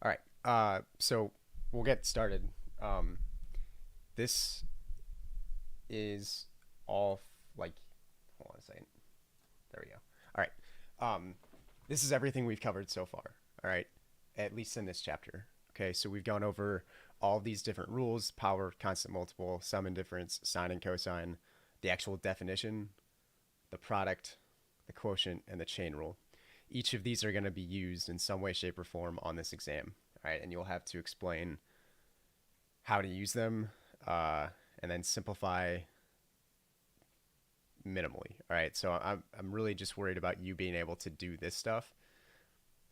All right. So we'll get started. Um, this is all like, hold on a second. There we go. All right. This is everything we've covered so far. All right. At least in this chapter. Okay. So we've gone over all these different rules: power, constant multiple, sum and difference, sine and cosine, the actual definition, the product, the quotient, and the chain rule. Each of these are going to be used in some way, shape, or form on this exam. All right. And you'll have to explain how to use them, uh, and then simplify minimally. All right. So I'm really just worried about you being able to do this stuff,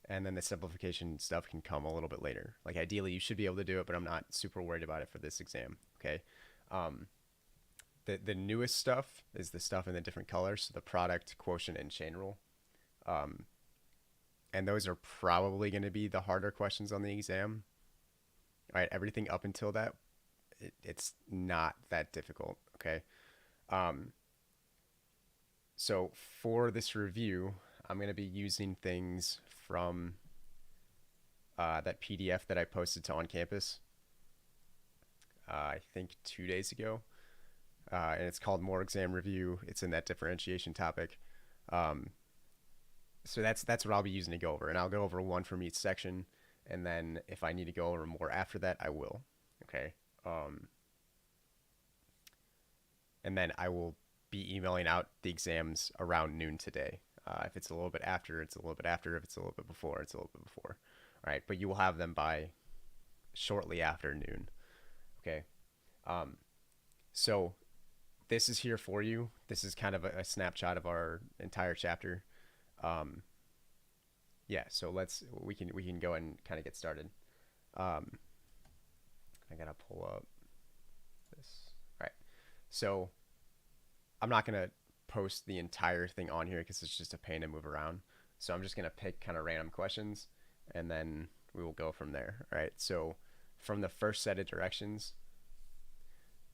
and then the simplification stuff can come a little bit later. Like ideally, you should be able to do it, but I'm not super worried about it for this exam. Okay. Um, the newest stuff is the stuff in the different colors, so the product, quotient, and chain rule. Um, and those are probably going to be the harder questions on the exam. All right. Everything up until that, it's not that difficult. Okay. Um, So for this review, I'm going to be using things from that PDF that I posted to On Campus, I think 2 days ago. And it's called More Exam Review. It's in that differentiation topic. Um, so that's what I'll be using to go over. And I'll go over one from each section. And then if I need to go over more after that, I will. Okay. And then I will be emailing out the exams around noon today. If it's a little bit after, it's a little bit after. If it's a little bit before, it's a little bit before. All right, but you will have them by shortly after noon. Okay. Um, so this is here for you. This is kind of a snapshot of our entire chapter. Um, yeah. So we can go and kind of get started. Um, I gotta pull up this. All right. So I'm not gonna post the entire thing on here because it's just a pain to move around. So I'm just gonna pick kind of random questions, and then we will go from there. All right. So from the first set of directions,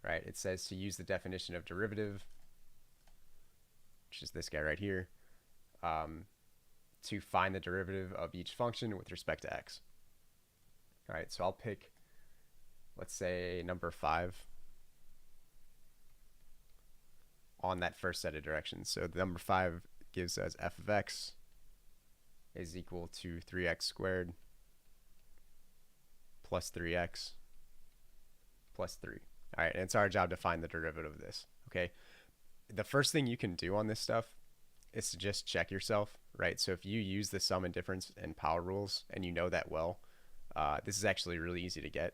right, it says to use the definition of derivative, which is this guy right here, um, to find the derivative of each function with respect to x. All right. So I'll pick, let's say, number 5 on that first set of directions. So the number 5 gives us f of x is equal to 3x squared plus 3x plus 3. All right, and it's our job to find the derivative of this. Okay, the first thing you can do on this stuff is to just check yourself, right? So if you use the sum and difference and power rules and you know that well, this is actually really easy to get.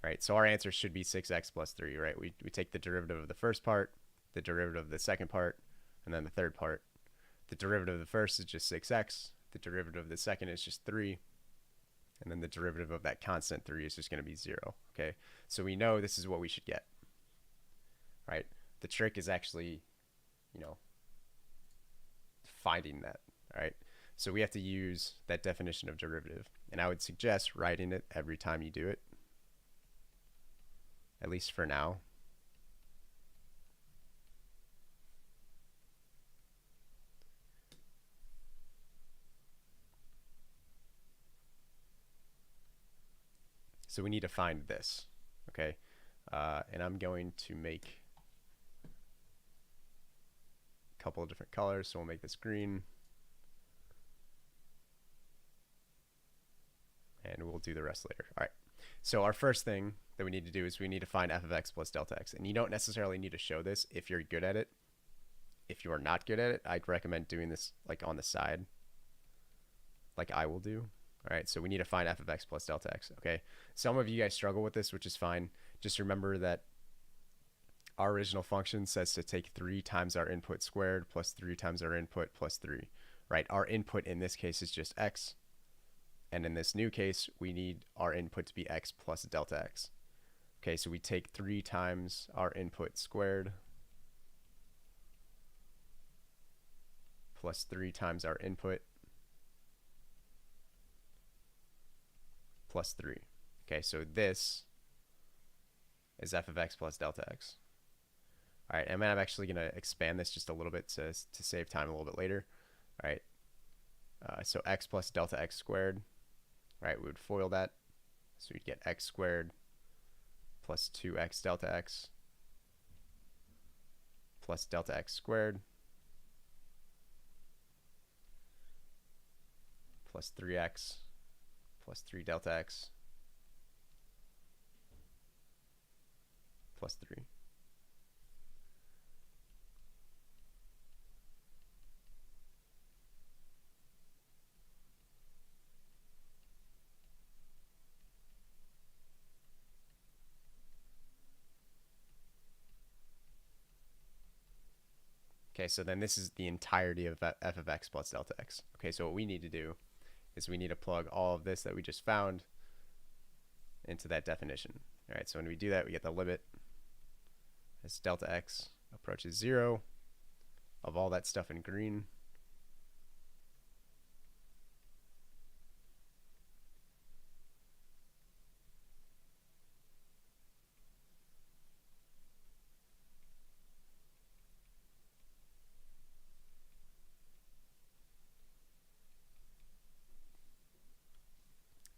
Right, so our answer should be 6x plus 3, right? We take the derivative of the first part, the derivative of the second part, and then the third part. The derivative of the first is just 6x. The derivative of the second is just 3. And then the derivative of that constant 3 is just going to be 0. Okay, so we know this is what we should get. Right? The trick is actually, finding that. Right? So we have to use that definition of derivative. And I would suggest writing it every time you do it, at least for now. So we need to find this, okay? And I'm going to make a couple of different colors. So we'll make this green. And we'll do the rest later. All right. So our first thing that we need to do is we need to find f of x plus delta x. And you don't necessarily need to show this if you're good at it. If you are not good at it, I'd recommend doing this like on the side, like I will do. All right, so we need to find f of x plus delta x, okay? Some of you guys struggle with this, which is fine. Just remember that our original function says to take 3 times our input squared plus 3 times our input plus 3, right? Our input in this case is just x. And in this new case, we need our input to be x plus delta x. Okay, so we take 3 times our input squared plus 3 times our input plus 3. Okay, so this is f of x plus delta x. All right, and I'm actually going to expand this just a little bit to save time a little bit later. right? So x plus delta x squared, right? We would FOIL that. So we'd get x squared plus 2x delta x plus delta x squared plus 3x plus 3 delta x plus 3. Okay, so then this is the entirety of f of x plus delta x. Okay, so what we need to do is we need to plug all of this that we just found into that definition. All right, so when we do that, we get the limit as delta x approaches 0 of all that stuff in green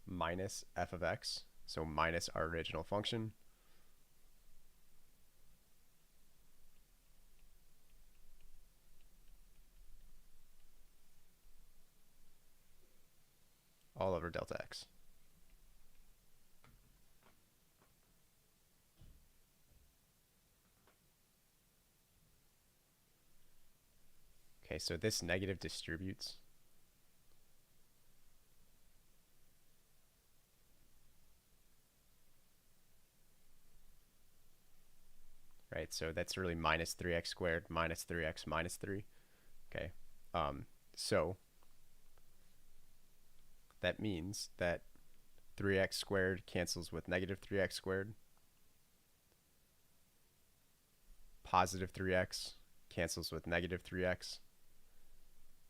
minus f of x, so minus our original function, all over delta x. Okay, so this negative distributes. Right, so that's really minus 3x squared minus 3x minus 3. Okay, so that means that 3x squared cancels with negative 3x squared. Positive 3x cancels with negative 3x.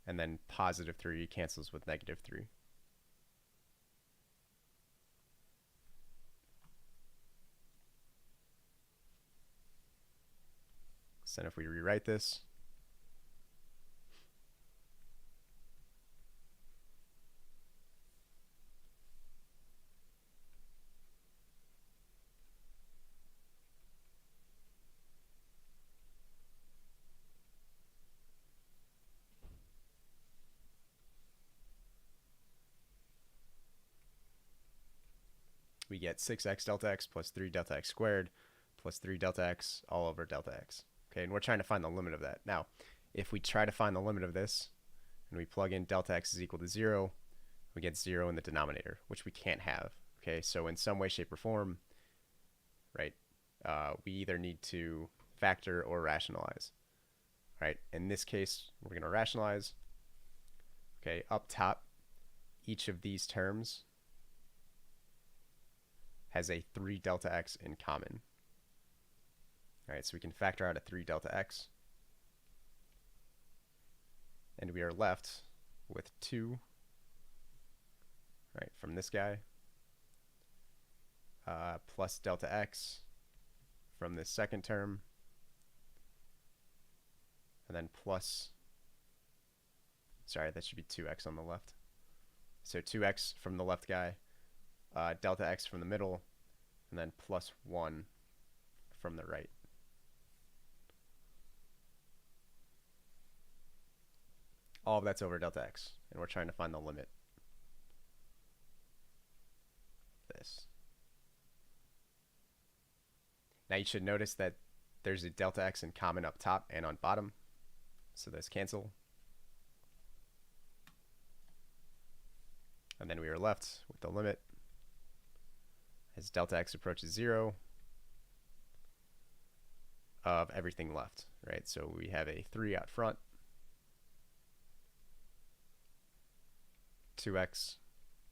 And then positive 3 cancels with negative 3. So then if we rewrite this, we get 6x delta x plus 3 delta x squared plus 3 delta x all over delta x. Okay, and we're trying to find the limit of that. Now, if we try to find the limit of this, and we plug in delta x is equal to 0, we get 0 in the denominator, which we can't have. Okay, so in some way, shape, or form, right, we either need to factor or rationalize. Right, in this case, we're going to rationalize. Okay, up top, each of these terms has a 3 delta x in common. All right, so we can factor out a 3 delta x. And we are left with 2, right, from this guy, plus delta x from this second term, and then plus, sorry, that should be 2x on the left. So 2x from the left guy, delta x from the middle, and then plus 1 from the right. All of that's over delta x, and we're trying to find the limit of this. Now you should notice that there's a delta x in common up top and on bottom, so those cancel. And then we are left with the limit as delta x approaches 0 of everything left, right? So we have a 3 out front, 2x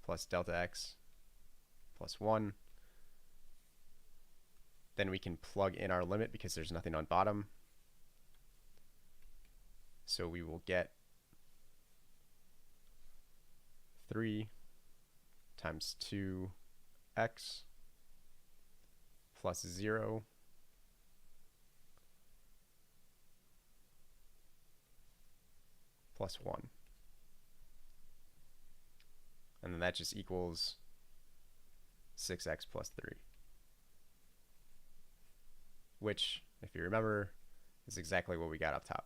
plus delta x plus 1. Then we can plug in our limit because there's nothing on bottom. So we will get 3 times 2x plus 0 plus 1. And then that just equals 6x plus 3. Which, if you remember, is exactly what we got up top.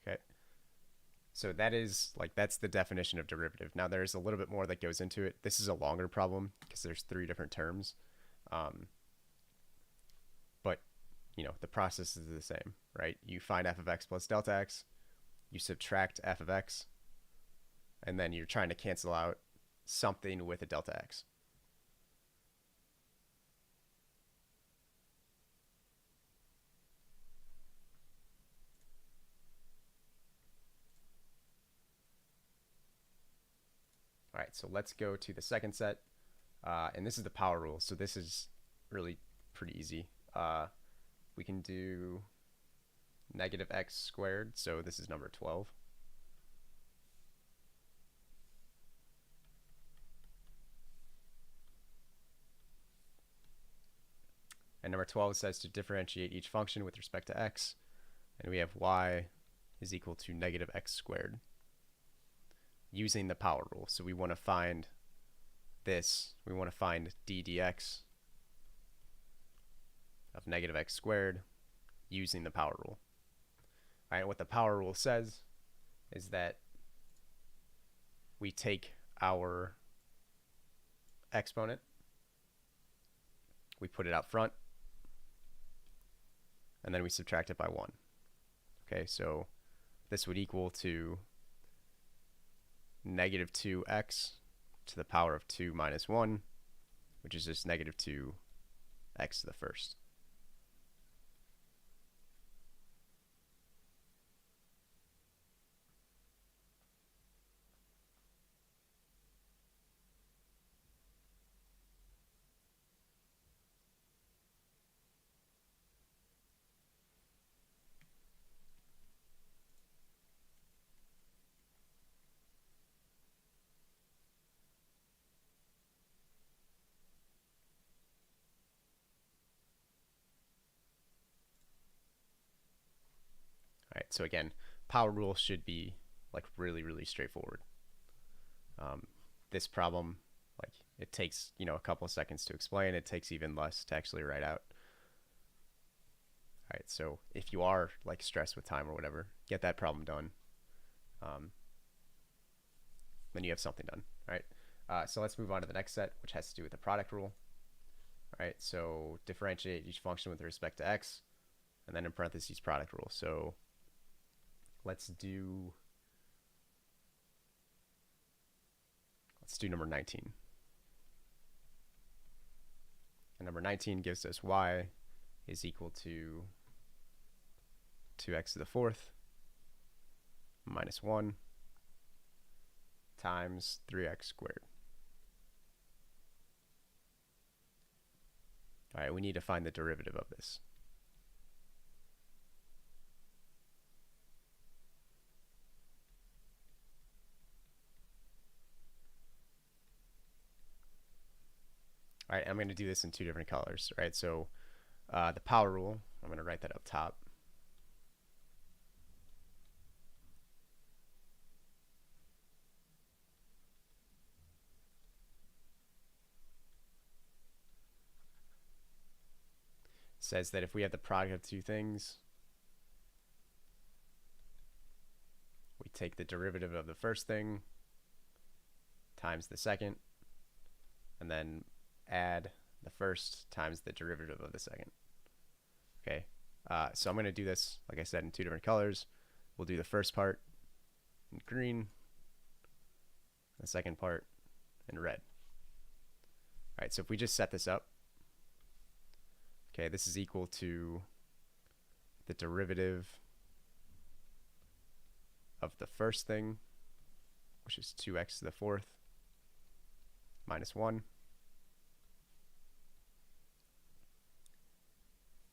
Okay. So that is, like, that's the definition of derivative. Now there's a little bit more that goes into it. This is a longer problem because there's 3 different terms. But, you know, the process is the same, right? You find f of x plus delta x, you subtract f of x, and then you're trying to cancel out something with a delta x. All right, so let's go to the second set. And this is the power rule. So this is really pretty easy. We can do negative x squared. So this is number 12. And number 12 says to differentiate each function with respect to x. And we have y is equal to negative x squared using the power rule. So we want to find this. We want to find d dx of negative x squared using the power rule. All right, what the power rule says is that we take our exponent, we put it out front, and then we subtract it by 1. Okay, so this would equal to negative 2x to the power of 2 minus 1, which is just negative 2x to the first. All right, so again, power rule should be like really, really straightforward. This problem, like, it takes, you know, a couple of seconds to explain. It takes even less to actually write out. All right, so if you are like stressed with time or whatever, get that problem done. Then you have something done. All right, so let's move on to the next set, which has to do with the product rule. All right, so differentiate each function with respect to x, and then in parentheses product rule. So let's do number 19. And number 19 gives us y is equal to 2x to the fourth minus 1 times 3x squared. All right, we need to find the derivative of this. All right, I'm going to do this in 2 different colors. All right, so the power rule, I'm going to write that up top. Says that if we have the product of 2 things, we take the derivative of the first thing times the second, and then add the first times the derivative of the second. Okay, so I'm going to do this, like I said, in 2 different colors. We'll do the first part in green, the second part in red. All right, so if we just set this up, okay, this is equal to the derivative of the first thing, which is 2x to the fourth minus 1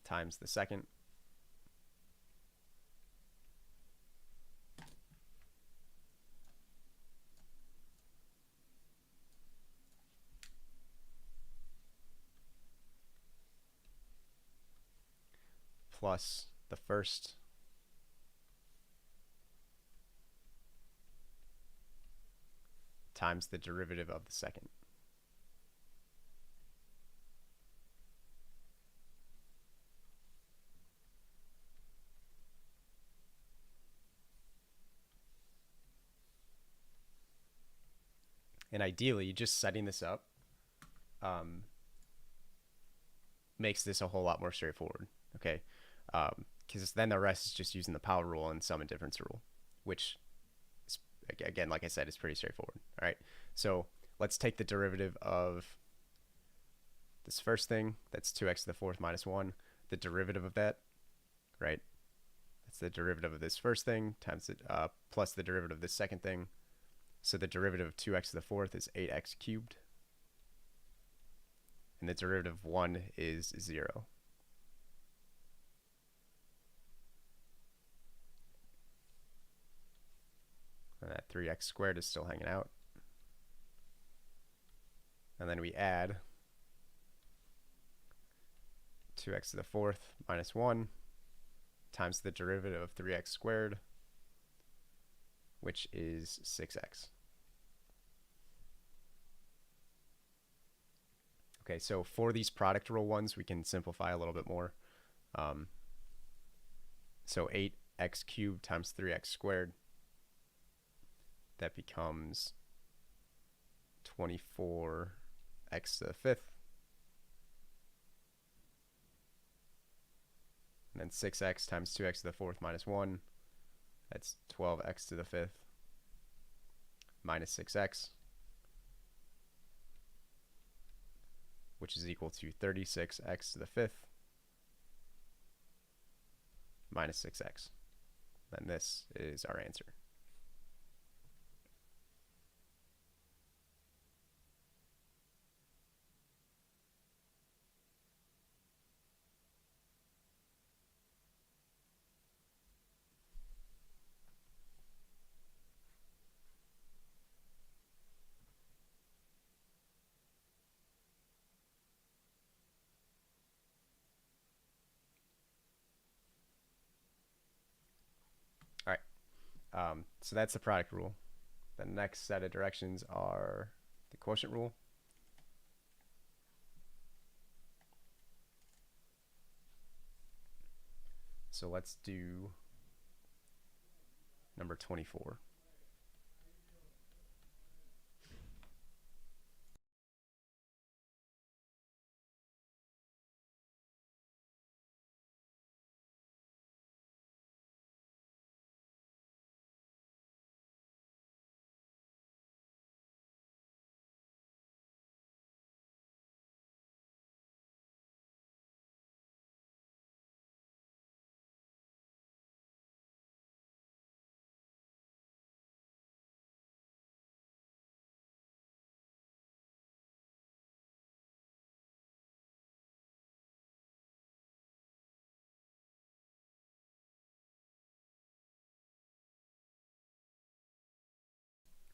times the second plus the first times the derivative of the second. And ideally, just setting this up makes this a whole lot more straightforward, okay? Because then the rest is just using the power rule and sum and difference rule, which, is, again, like I said, is pretty straightforward, all right? So let's take the derivative of this first thing, that's 2x to the fourth minus 1, the derivative of that, right? That's the derivative of this first thing times it, plus the derivative of this second thing. So the derivative of 2x to the fourth is 8x cubed. And the derivative of 1 is 0. And that 3x squared is still hanging out. And then we add 2x to the fourth minus 1 times the derivative of 3x squared, which is 6x. Okay, so for these product rule ones, we can simplify a little bit more. So 8x cubed times 3x squared, that becomes 24x to the fifth. And then 6x times 2x to the fourth minus 1, that's 12x to the fifth minus 6x, which is equal to 36x to the fifth minus 6x. Then this is our answer. All right, so that's the product rule. The next set of directions are the quotient rule. So let's do number 24.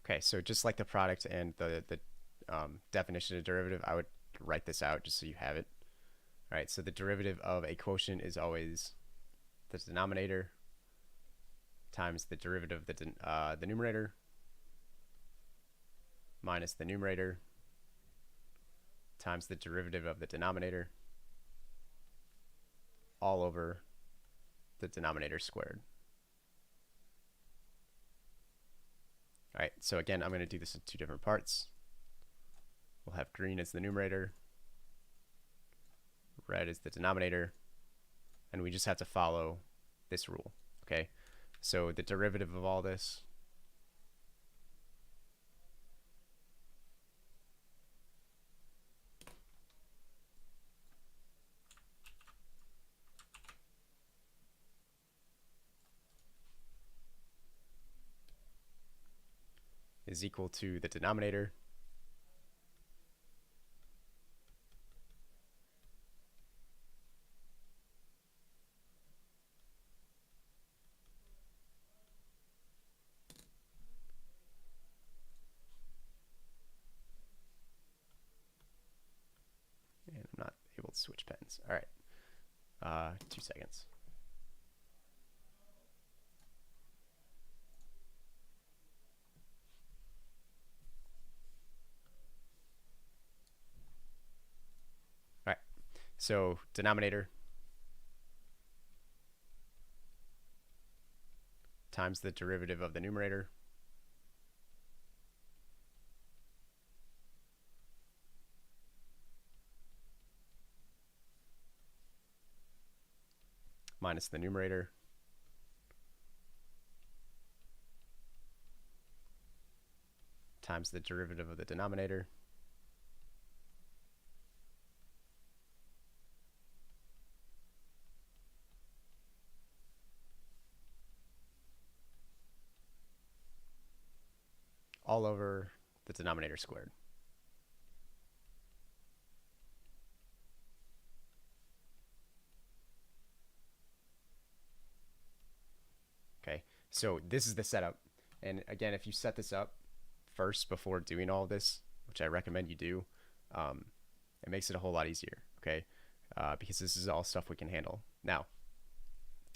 Okay, so just like the product and the definition of derivative, I would write this out just so you have it. All right, so the derivative of a quotient is always the denominator times the derivative of the numerator minus the numerator times the derivative of the denominator all over the denominator squared. All right, so again, I'm going to do this in two different parts. We'll have green as the numerator, red is the denominator, and we just have to follow this rule, okay? So the derivative of all this is equal to the denominator and I'm not able to switch pens. All right, 2 seconds. So denominator times the derivative of the numerator minus the numerator times the derivative of the denominator all over the denominator squared. Okay, so this is the setup. And again, if you set this up first before doing all this, which I recommend you do, it makes it a whole lot easier, okay? Because this is all stuff we can handle. Now,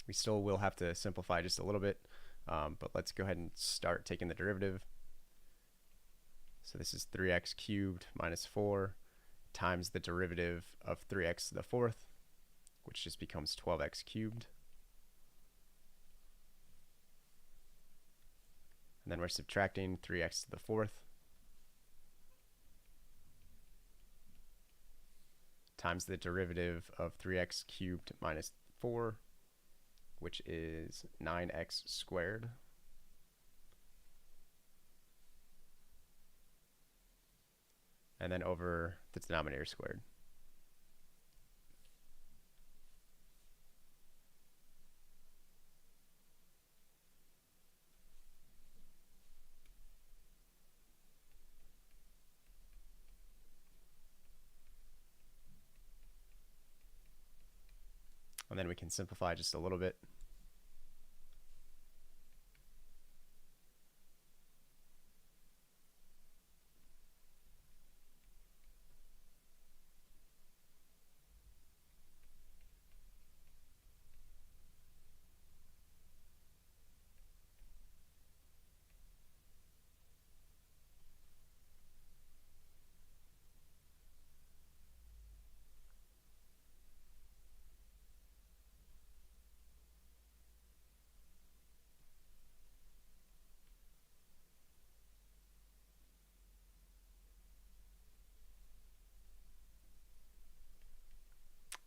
we still will have to simplify just a little bit, but let's go ahead and start taking the derivative. So this is 3x cubed minus 4 times the derivative of 3x to the fourth, which just becomes 12x cubed. And then we're subtracting 3x to the fourth times the derivative of 3x cubed minus 4, which is 9x squared. And then over the denominator squared. And then we can simplify just a little bit.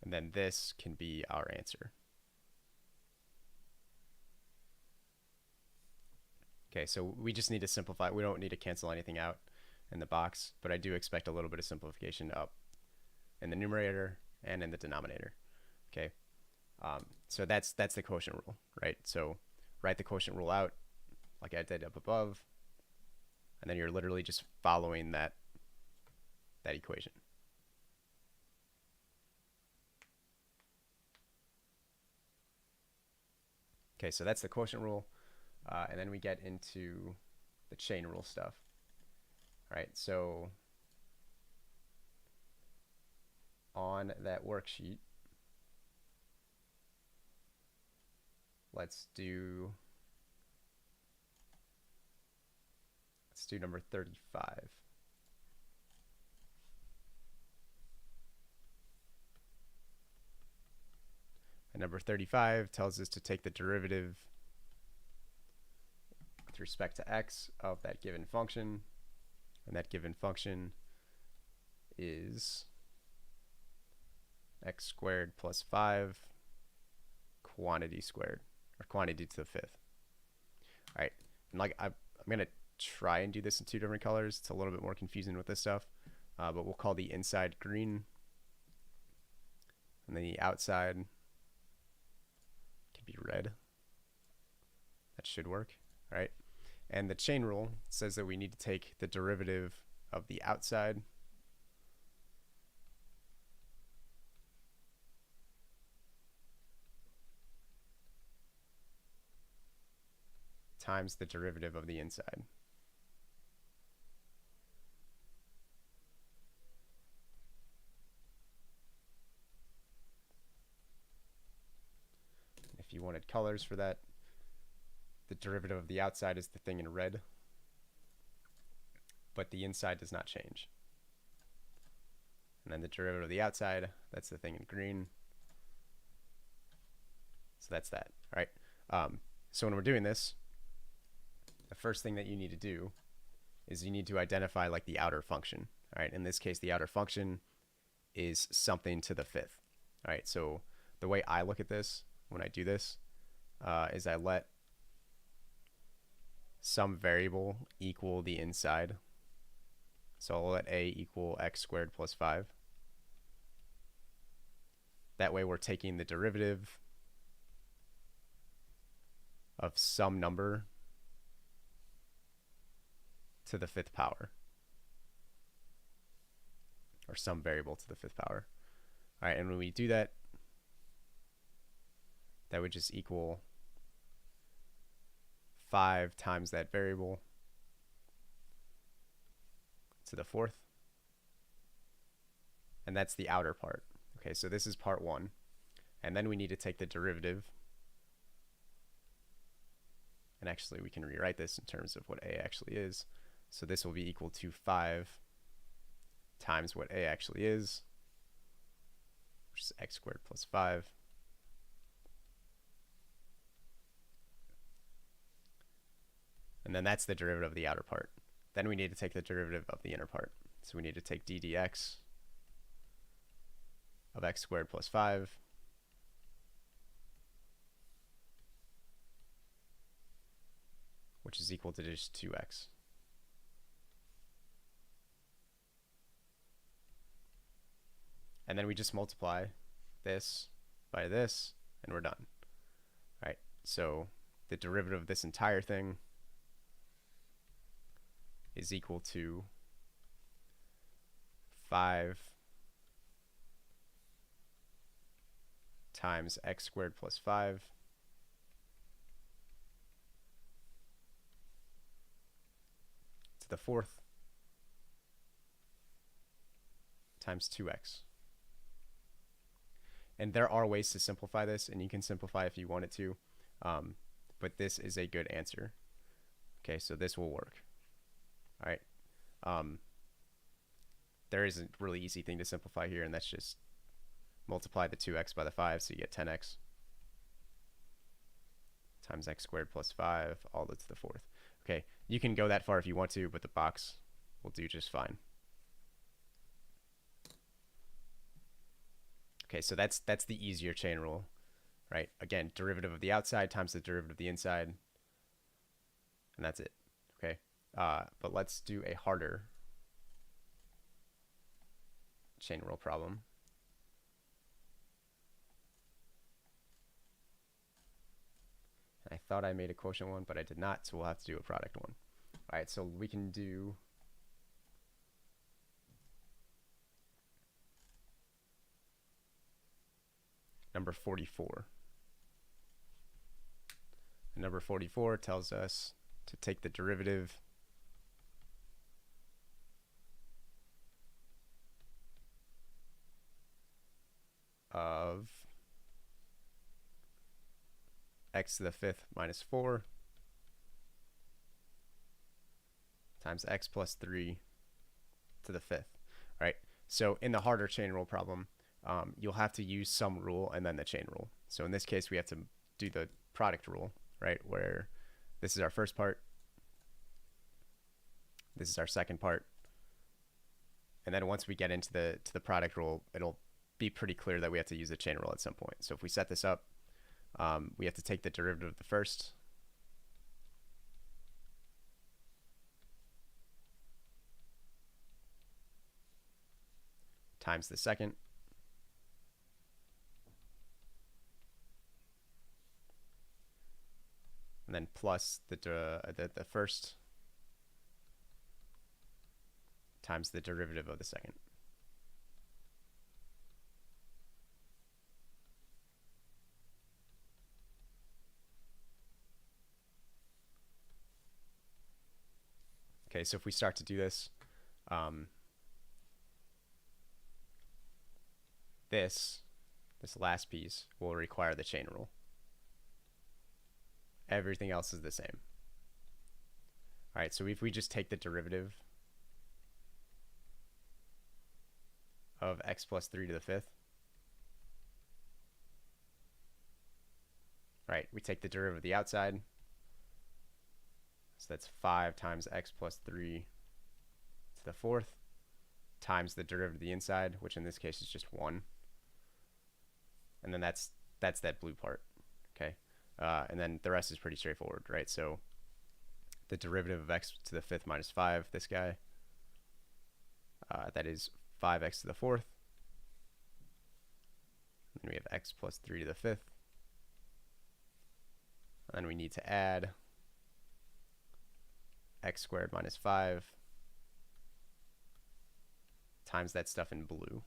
And then this can be our answer. Okay, so we just need to simplify. We don't need to cancel anything out in the box, but I do expect a little bit of simplification up in the numerator and in the denominator. Okay, so that's the quotient rule, right? So write the quotient rule out like I did up above, and then you're literally just following that equation. Okay, so that's the quotient rule, and then we get into the chain rule stuff. All right, so on that worksheet, let's do number 35. And number 35 tells us to take the derivative with respect to x of that given function, and that given function is x squared plus 5 quantity squared, or quantity to the fifth. All right, and like I'm going to try and do this in two different colors. It's a little bit more confusing with this stuff, but we'll call the inside green, and then the outside can be red. That should work, right? And the chain rule says that we need to take the derivative of the outside times the derivative of the inside. If you wanted colors for that, the derivative of the outside is the thing in red, but the inside does not change. And then the derivative of the outside, that's the thing in green. So that's that, all right? So when we're doing this, the first thing that you need to do is you need to identify like the outer function, all right? In this case, the outer function is something to the fifth, all right? So the way I look at this when I do this is I let some variable equal the inside. So I'll let a equal x squared plus 5. That way we're taking the derivative of some number to the fifth power, or some variable to the fifth power. All right, and when we do that, that would just equal 5 times that variable to the fourth. And that's the outer part. Okay, so this is part 1. And then we need to take the derivative. And actually, we can rewrite this in terms of what a actually is. So this will be equal to 5 times what a actually is, which is x squared plus 5. And then that's the derivative of the outer part. Then we need to take the derivative of the inner part. So we need to take d dx of x squared plus 5 which is equal to just 2x. And then we just multiply this by this, and we're done. All right, so the derivative of this entire thing is equal to 5 times x squared plus 5 to the fourth times 2x. And there are ways to simplify this, and you can simplify if you wanted to, but this is a good answer. Okay, so this will work. All right. There is a really easy thing to simplify here, and that's just multiply the 2x by the 5, so you get 10x times x squared plus 5 all to the fourth. Okay, you can go that far if you want to, but the box will do just fine. Okay, so that's the easier chain rule, right? Again, derivative of the outside times the derivative of the inside, and that's it. Okay, but let's do a harder chain rule problem. I thought I made a quotient one, but I did not, so we'll have to do a product one. All right, so we can do number 44. And number 44 tells us to take the derivative of x to the fifth minus 4 times x plus 3 to the fifth. All right, so in the harder chain rule problem, you'll have to use some rule and then the chain rule. So in this case, we have to do the product rule, right, where this is our first part, this is our second part, and then once we get into the product rule, it'll be pretty clear that we have to use the chain rule at some point. So if we set this up, we have to take the derivative of the first times the second and then plus the first times the derivative of the second. Okay, so if we start to do this, this last piece will require the chain rule. Everything else is the same. All right, so if we just take the derivative of x plus 3 to the fifth. Right, we take the derivative of the outside. So that's 5 times x plus 3 to the fourth times the derivative of the inside, which in this case is just 1. And then that's that blue part, okay? And then the rest is pretty straightforward, right? So the derivative of x to the fifth minus 5, this guy, that is 5x to the fourth. And then we have x plus 3 to the fifth. And then we need to add x squared minus 5 times that stuff in blue.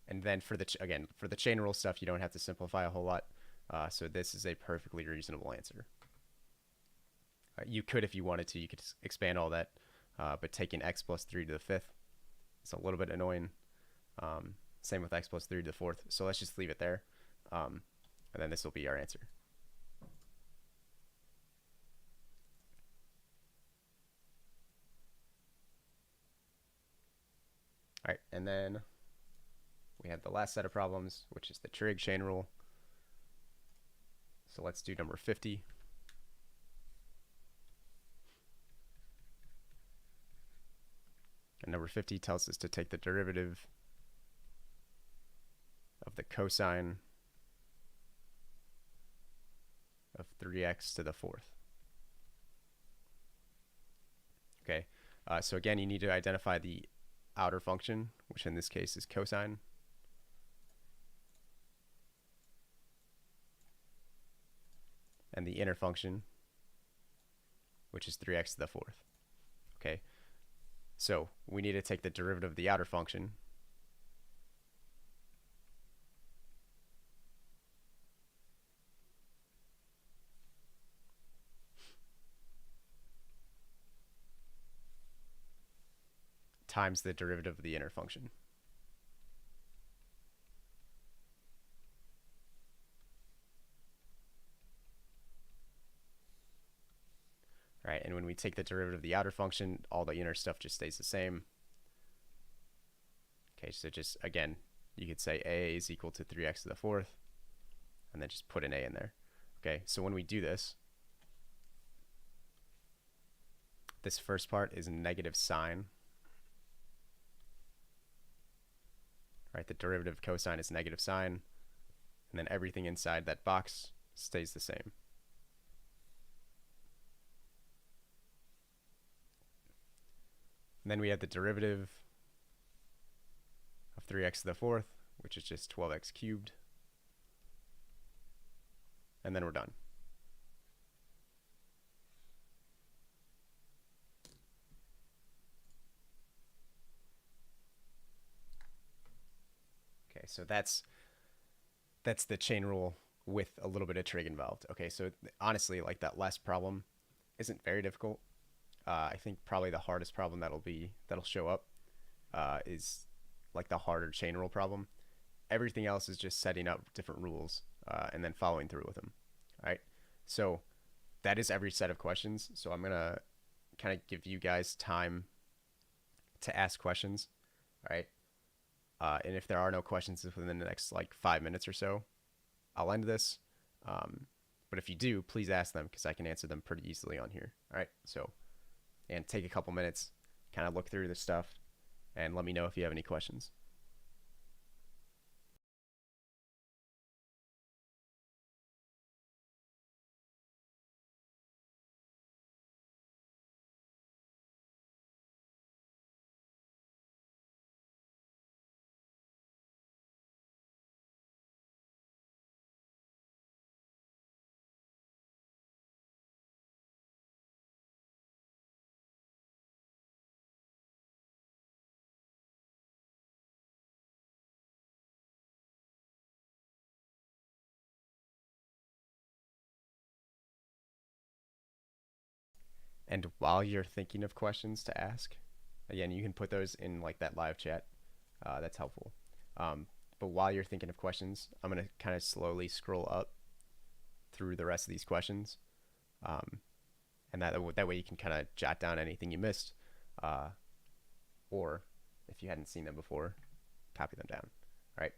And then for the chain rule stuff, you don't have to simplify a whole lot. So this is a perfectly reasonable answer. You could, if you wanted to, you could expand all that, but taking x plus 3 to the fifth is a little bit annoying. Same with x plus 3 to the fourth. So let's just leave it there. And then this will be our answer. All right, and then we have the last set of problems, which is the Trig chain rule. So let's do number 50. And number 50 tells us to take the derivative of the cosine of 3x to the fourth. Okay, so again, you need to identify the outer function, which in this case is cosine. And the inner function, which is 3x to the fourth. Okay, so we need to take the derivative of the outer function. Times the derivative of the inner function. Right, and when we take the derivative of the outer function, all the inner stuff just stays the same. Okay, so just, again, you could say a is equal to 3x to the fourth, and then just put an a in there. Okay, so when we do this, this first part is negative sine. Right, the derivative of cosine is negative sine, and then everything inside that box stays the same. And then we have the derivative of 3x to the fourth, which is just 12x cubed. And then we're done. Okay, so that's the chain rule with a little bit of trig involved. Okay, so honestly, like that last problem isn't very difficult. I think probably the hardest problem that'll show up is like the harder chain rule problem. Everything else is just setting up different rules and then following through with them. All right, so that is every set of questions. So I'm gonna kind of give you guys time to ask questions. All right, and if there are no questions within the next like 5 minutes or so, I'll end this. But if you do, please ask them because I can answer them pretty easily on here. All right, so. And take a couple minutes, kind of look through this stuff, and let me know if you have any questions. And while you're thinking of questions to ask, again, you can put those in like that live chat. That's helpful. But while you're thinking of questions, I'm going to kind of slowly scroll up through the rest of these questions. and that way you can kind of jot down anything you missed, uh, or if you hadn't seen them before, copy them down. All right.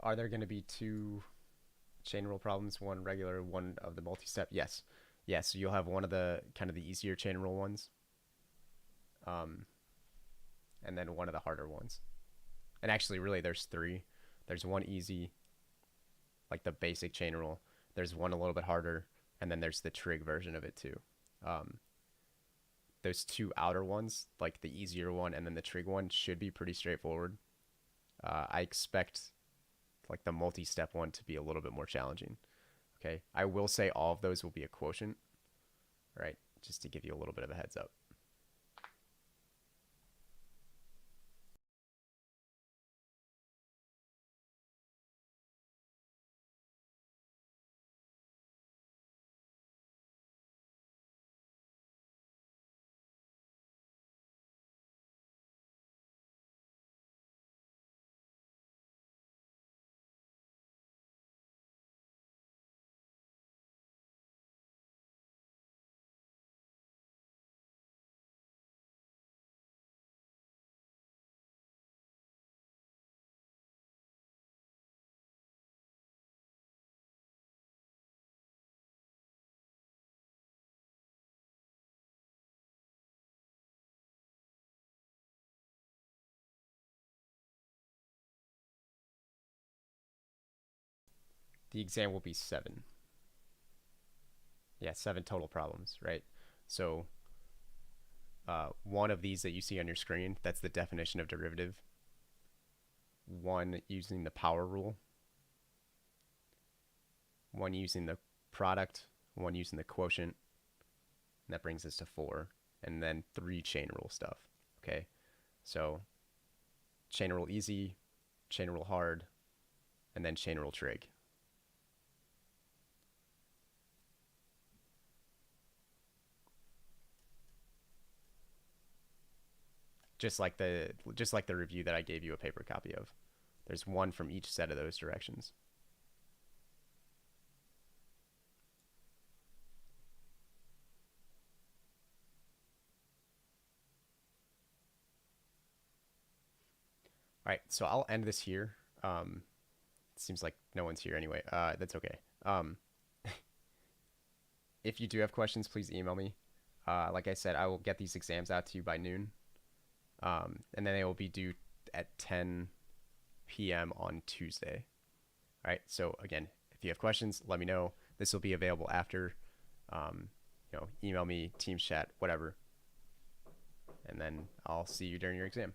Are there going to be two chain rule problems, one regular, one of the multi-step? Yes. Yes, so you'll have one of the kind of the easier chain rule ones, um, and then one of the harder ones. And actually, really, there's three. There's one easy, like the basic chain rule. There's one a little bit harder, and then there's the trig version of it too. Um, those two outer ones, like the easier one and then the trig one, should be pretty straightforward. I expect like the multi-step one to be a little bit more challenging. Okay, I will say all of those will be a quotient, right? Just to give you a little bit of a heads up. The exam will be 7. Yeah, 7 total problems, right? So one of these that you see on your screen, that's the definition of derivative. One using the power rule. One using the product. One using the quotient. And that brings us to 4. And then 3 chain rule stuff. Okay, so chain rule easy, chain rule hard, and then chain rule trig. just like the review that I gave you a paper copy of. There's one from each set of those directions. All right, so I'll end this here. It seems like no one's here anyway. That's okay. If you do have questions, please email me. Like I said, I will get these exams out to you by noon, and then they will be due at 10 p.m. on Tuesday. All right. So again, if you have questions, let me know. This will be available after. Email me, Teams chat, whatever, and then I'll see you during your exam.